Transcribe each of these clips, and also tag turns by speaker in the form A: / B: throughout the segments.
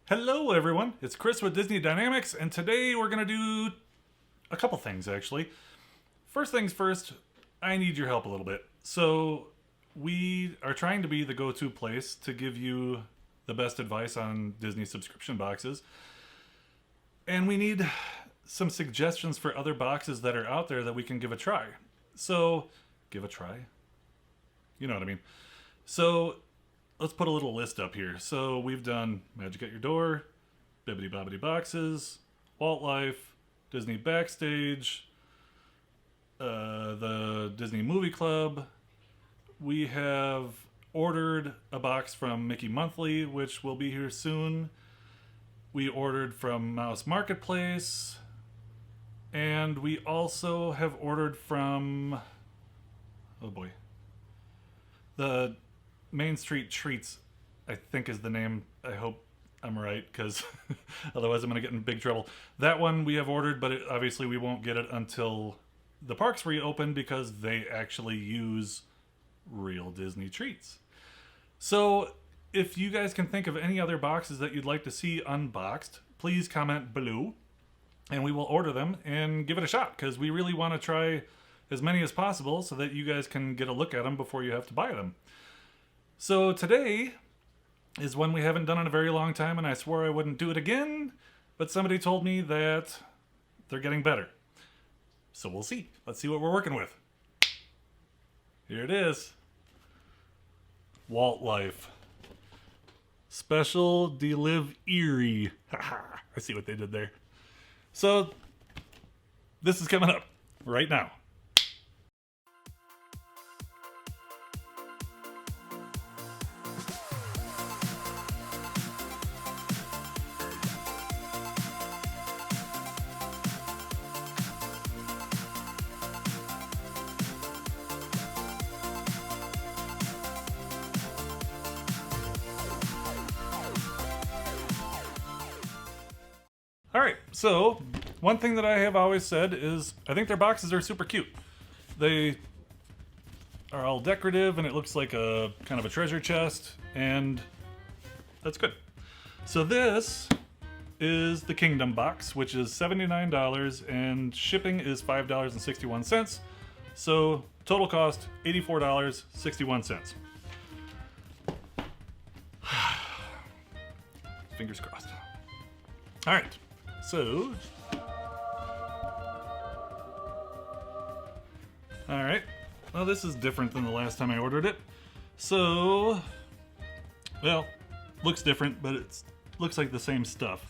A: Hello everyone, it's Chris with Disney Dynamicks, and today we're going to do a couple things actually. First things first, I need your help a little bit. So we are trying to be the go-to place to give you the best advice on Disney subscription boxes. And we need some suggestions for other boxes that are out there that we can give a try. So, give a try? You know what I mean. So, let's put a little list up here. So we've done Magic at Your Door, Bibbidi Bobbidi Boxes, Walt Life, Disney Backstage, the Disney Movie Club. We have ordered a box from Mickey Monthly, which will be here soon. We ordered from Mouse Marketplace. And we also have ordered from, oh boy, the Main Street Treats, I think is the name. I hope I'm right, because otherwise I'm going to get in big trouble. That one we have ordered, but obviously we won't get it until the parks reopen because they actually use real Disney treats. So if you guys can think of any other boxes that you'd like to see unboxed, please comment below and we will order them and give it a shot, because we really want to try as many as possible so that you guys can get a look at them before you have to buy them. So today is one we haven't done in a very long time, and I swore I wouldn't do it again, but somebody told me that they're getting better. So we'll see. Let's see what we're working with. Here it is. Walt Life. Special Delivery. I see what they did there. So this is coming up right now. Alright, so one thing that I have always said is I think their boxes are super cute. They are all decorative and it looks like a kind of a treasure chest, and that's good. So this is the Kingdom box, which is $79 and shipping is $5.61. So total cost $84.61. Fingers crossed. Alright. So, alright, well this is different than the last time I ordered it. So, well, looks different, but it looks like the same stuff.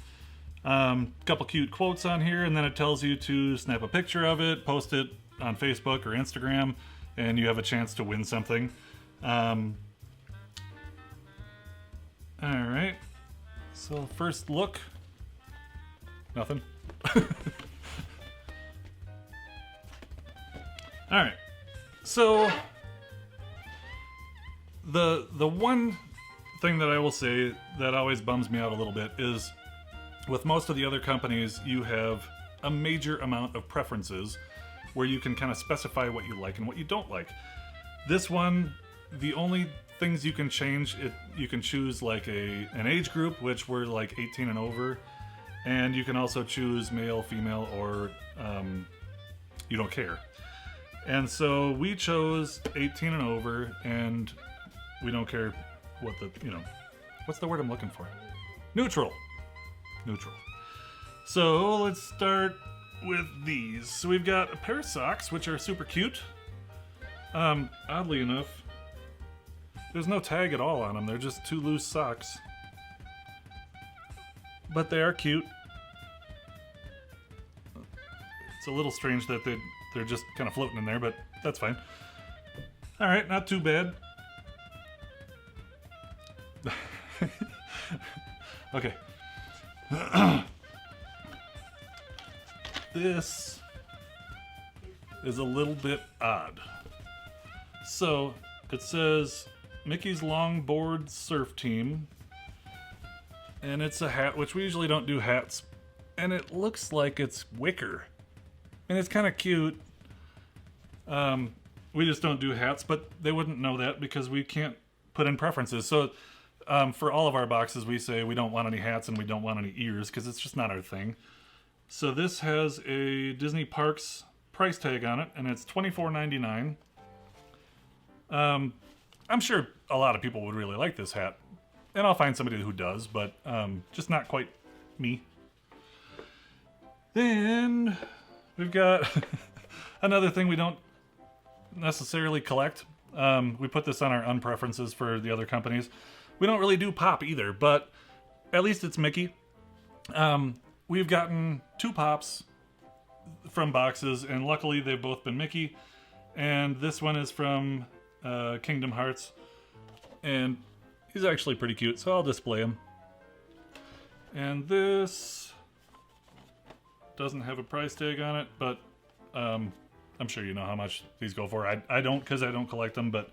A: Couple cute quotes on here, and then it tells you to snap a picture of it, post it on Facebook or Instagram, and you have a chance to win something. Alright, so first look. Nothing. Alright. So the one thing that I will say that always bums me out a little bit is with most of the other companies you have a major amount of preferences where you can kind of specify what you like and what you don't like. This one, the only things you can change, you can choose like an age group, which we're like 18 and over. And you can also choose male, female, or you don't care. And so we chose 18 and over, and we don't care what the, what's the word I'm looking for? Neutral. Neutral. So let's start with these. So we've got a pair of socks, which are super cute. Oddly enough, there's no tag at all on them. They're just two loose socks. But they are cute. It's a little strange that they're just kind of floating in there, but that's fine. Alright, not too bad. Okay. This is a little bit odd. So, it says Mickey's Longboard Surf Team. And it's a hat, which we usually don't do hats. And it looks like it's wicker. And it's kind of cute. We just don't do hats, but they wouldn't know that because we can't put in preferences. So for all of our boxes, we say we don't want any hats and we don't want any ears because it's just not our thing. So this has a Disney Parks price tag on it, and it's $24.99. I'm sure a lot of people would really like this hat, and I'll find somebody who does, but just not quite me. Then we've got another thing we don't necessarily collect. We put this on our unpreferences for the other companies. We don't really do pop either, but at least it's Mickey. We've gotten 2 pops from boxes, and luckily they've both been Mickey. And this one is from Kingdom Hearts, and he's actually pretty cute, so I'll display him. And this doesn't have a price tag on it, but I'm sure you know how much these go for. I don't, because I don't collect them, but...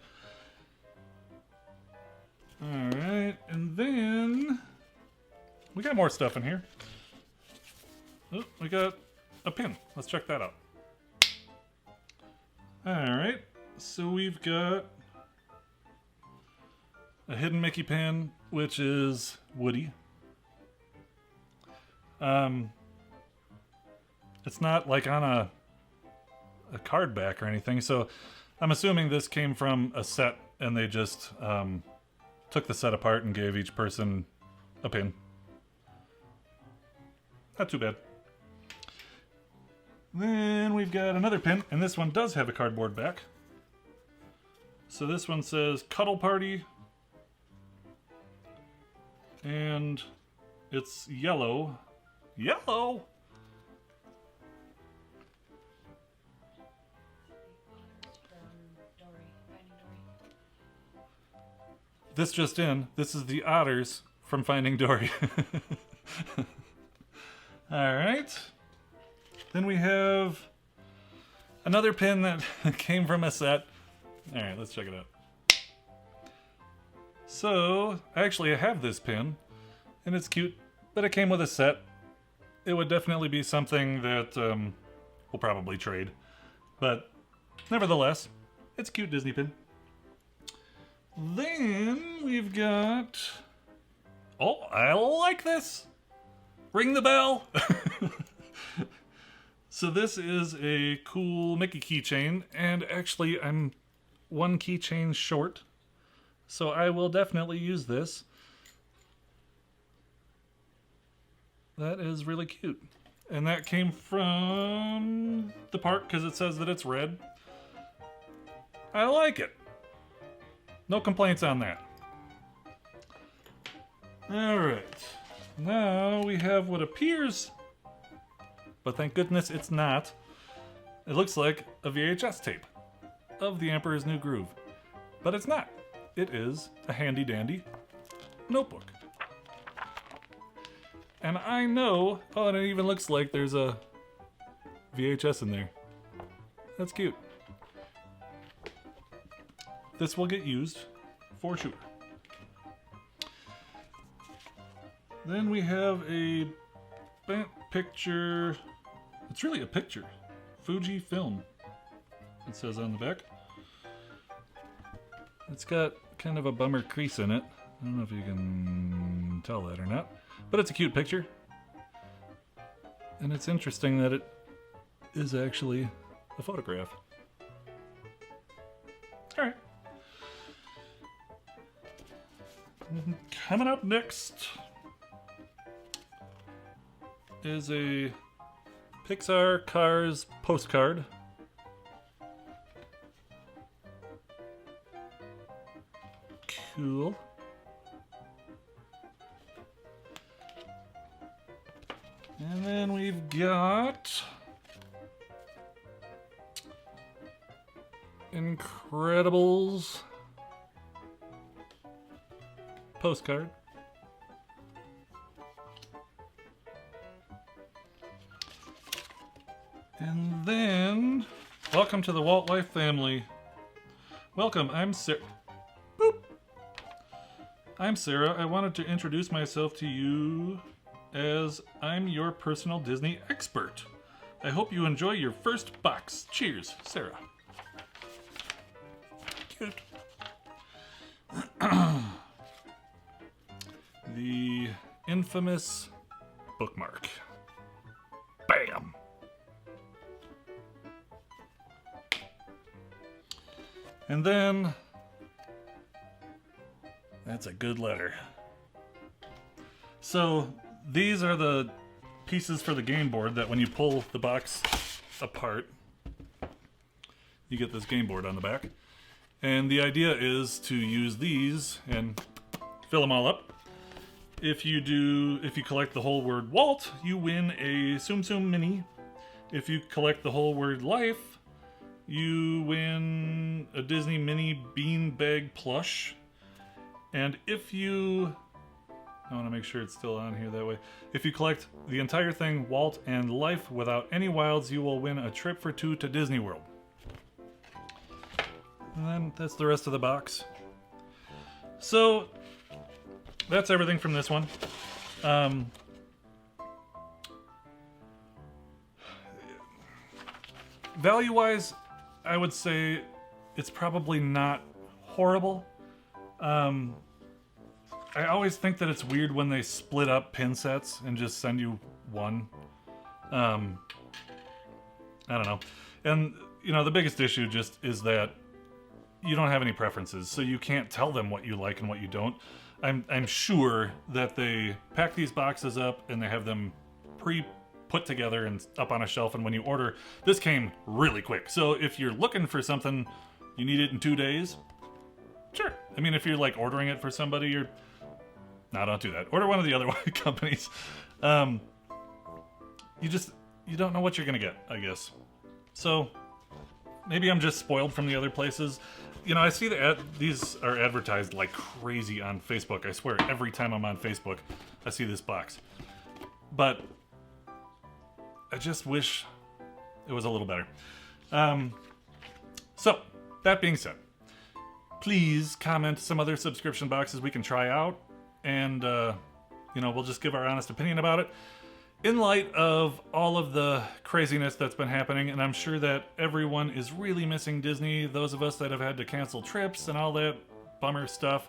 A: Alright, and then... we got more stuff in here. Oh, we got a pin. Let's check that out. Alright, so we've got a hidden Mickey pin, which is Woody. It's not like on a card back or anything, so I'm assuming this came from a set and they just took the set apart and gave each person a pin. Not too bad. Then we've got another pin, and this one does have a cardboard back. So this one says Cuddle Party, and it's yellow. Yellow! This just in, this is the otters from Finding Dory. Alright. Then we have another pin that came from a set. Alright, let's check it out. So, actually I have this pin, and it's cute, but it came with a set. It would definitely be something that we'll probably trade. But, nevertheless, it's a cute Disney pin. Then we've got... oh, I like this! Ring the bell! So this is a cool Mickey keychain, and actually I'm 1 keychain short, so I will definitely use this. That is really cute. And that came from the park because it says that it's red. I like it. No complaints on that. Alright. Now we have what appears, but thank goodness it's not. It looks like a VHS tape of The Emperor's New Groove. But it's not. It is a handy dandy notebook. And I know, oh, and it even looks like there's a VHS in there. That's cute. This will get used for sure. Then we have a bent picture. It's really a picture. Fuji film, it says on the back. It's got kind of a bummer crease in it. I don't know if you can tell that or not. But it's a cute picture. And it's interesting that it is actually a photograph. Alright. Coming up next is a Pixar Cars postcard. Cool. And then we've got Incredibles postcard. And then, welcome to the Walt Life family. Welcome, I'm Sarah. Boop. I'm Sarah. I wanted to introduce myself to you as I'm your personal Disney expert. I hope you enjoy your first box. Cheers, Sarah. Cute. infamous bookmark. Bam! And then, that's a good letter. So these are the pieces for the game board that when you pull the box apart, you get this game board on the back. And the idea is to use these and fill them all up. If you collect the whole word Walt, you win a Tsum Tsum Mini. If you collect the whole word Life, you win a Disney Mini Beanbag plush. And if you... I want to make sure it's still on here that way. If you collect the entire thing, Walt and Life, without any wilds, you will win a trip for 2 to Disney World. And then that's the rest of the box. So, that's everything from this one. Value-wise, I would say it's probably not horrible. I always think that it's weird when they split up pin sets and just send you one. I don't know. And, you know, the biggest issue just is that you don't have any preferences, so you can't tell them what you like and what you don't. I'm sure that they pack these boxes up and they have them put together and up on a shelf, and when you order, this came really quick. So if you're looking for something, you need it in 2 days, sure. I mean, if you're like ordering it for somebody, or no, don't do that. Order one of the other companies. You don't know what you're gonna get, I guess. So maybe I'm just spoiled from the other places. You know, I see these are advertised like crazy on Facebook. I swear, every time I'm on Facebook, I see this box. But I just wish it was a little better. So, that being said, please comment some other subscription boxes we can try out, and, you know, we'll just give our honest opinion about it. In light of all of the craziness that's been happening, and I'm sure that everyone is really missing Disney, those of us that have had to cancel trips and all that bummer stuff.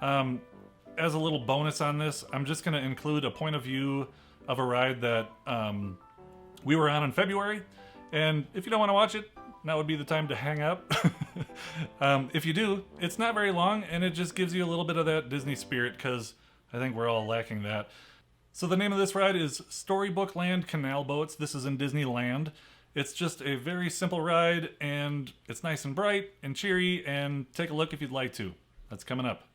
A: As a little bonus on this, I'm just going to include a point of view of a ride that we were on in February, and if you don't want to watch it, now would be the time to hang up. If you do, it's not very long, and it just gives you a little bit of that Disney spirit, because I think we're all lacking that. So the name of this ride is Storybook Land Canal Boats. This is in Disneyland. It's just a very simple ride, and it's nice and bright and cheery, and take a look if you'd like to. That's coming up.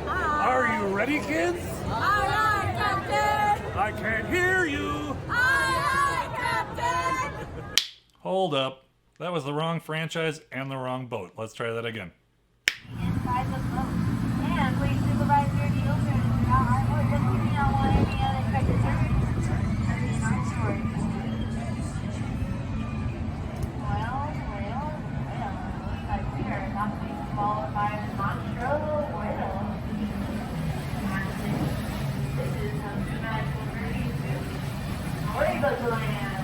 B: Hi.
A: Are you ready, kids?
B: Aye, aye, Captain!
A: I can't hear you!
B: Aye, aye, Captain!
A: Hold up. That was the wrong franchise and the wrong boat. Let's try that again.
B: Inside the boat. And please supervise your children. Or just keep me on one any unexpected service. In our story. Well. Looks like we are about to be followed by the monstro whale. This is some magical journey to Storybook Land.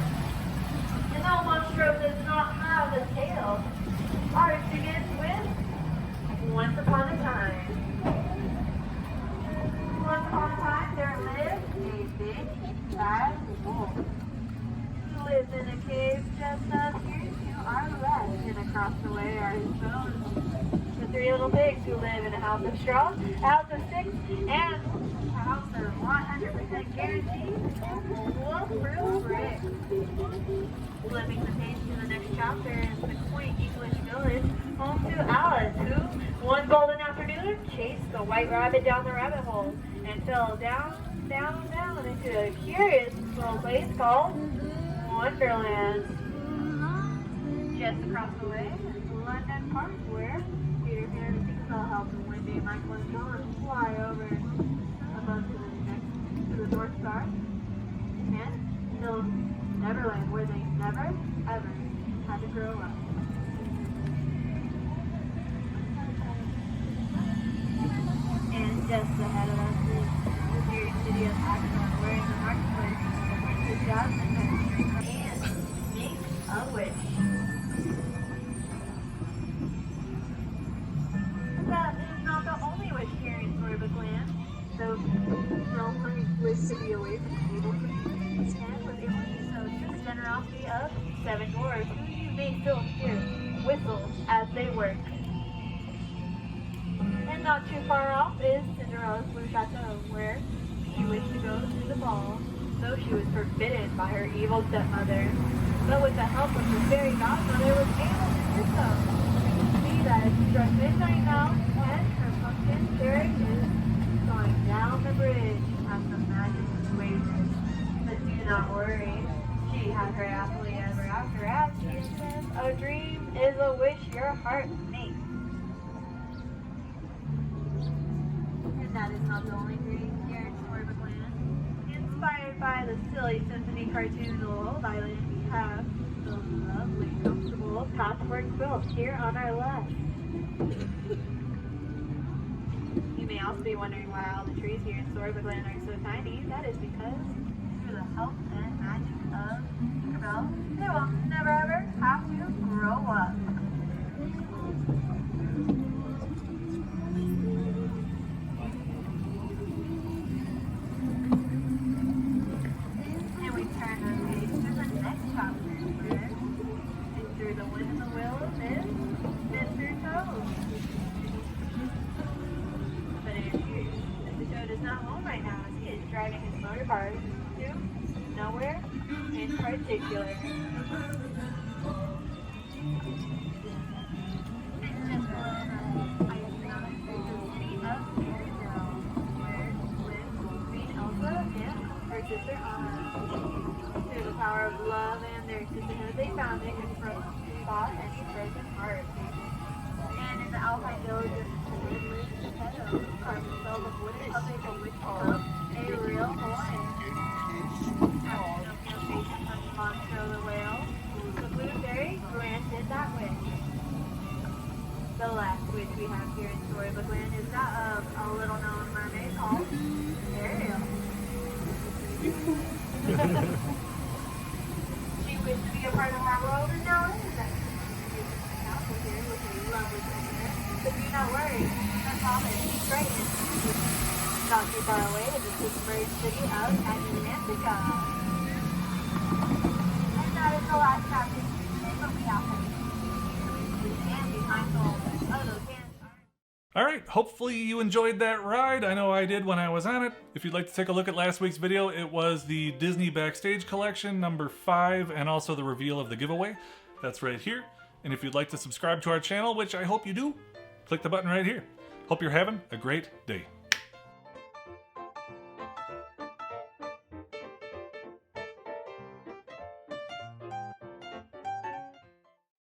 B: You know, monstro does not have a tail. Ours begins with once upon a time. Once upon a time, there lived a big, bad wolf. He lived in a cave just up here to our left, and across the way are his bones. The 3 little pigs who live in a house of straw, a house of sticks, and a house of 100% guaranteed wolf-proof bricks. Flipping the page to the next chapter is the quaint English village home to Alice, who, one golden afternoon, chased the white rabbit down the rabbit hole and fell down into a curious little place called Wonderland. Just across the way is London Park, where Peter Pan and Tinkerbell help Wendy, Michael, and John fly over above to the North Star, and till Neverland, where they never, ever had to grow up. And just ahead of us is the very city of Axon, where in the marketplace, the Jasmine and make a wish. That is not the only wish here in Storybook Land. So wished to be away from the evil queen, and was able to do so through the generosity of 7 dwarves, who you may still hear whistle as they work. And not too far off is Cinderella's blue chateau, where she wished to go to the ball, though she was forbidden by her evil stepmother. But with the help of her fairy godmother, was able to do so. You can see that it's struck midnight now, and her pumpkin fairy is going down the bridge at the magic persuasion. But do not worry, she had her happily ever after, as she says, a dream is a wish your heart makes. And that is not the only dream here in Storybook Land. Inspired by the silly symphony cartoon Walt Life, we have the lovely, comfortable patchwork quilt here on our left. You may also be wondering why all the trees here in Storybook Land are so tiny. That is because through the help and magic of Tinkerbell, they will never ever have to grow up. And we turn our page to the next chapter, where Mr. the Wind and the Willows is Mr. Toad. But it appears Mr. Toad is not home right now, as he is driving his motor car to nowhere in particular. And just below the ice cream is the city of Fairytale, where live Queen Elsa and her sister Anna. Through the power of love and their sisterhood, they found they could spot any broken heart. And in the Alpine village of Disneyland lives Geppetto, carved himself of wooden puppet from which comes a real Hawaiian. Captain Pinocchio from Monstro the whale, the blue fairy granted that wish. The last wish we have here in Storybook Land is that of a little known mermaid called Ariel. She wished to be a part of our world, and now is that council here with a lovely princess. But do not worry, her father is frightened. Not too far away is the submerged city of Atlantica. And that is the last chapter. It will be out there. And behind all of those hands are...
A: Alright, hopefully you enjoyed that ride. I know I did when I was on it. If you'd like to take a look at last week's video, it was the Disney Backstage Collection number 5 and also the reveal of the giveaway. That's right here. And if you'd like to subscribe to our channel, which I hope you do, click the button right here. Hope you're having a great day.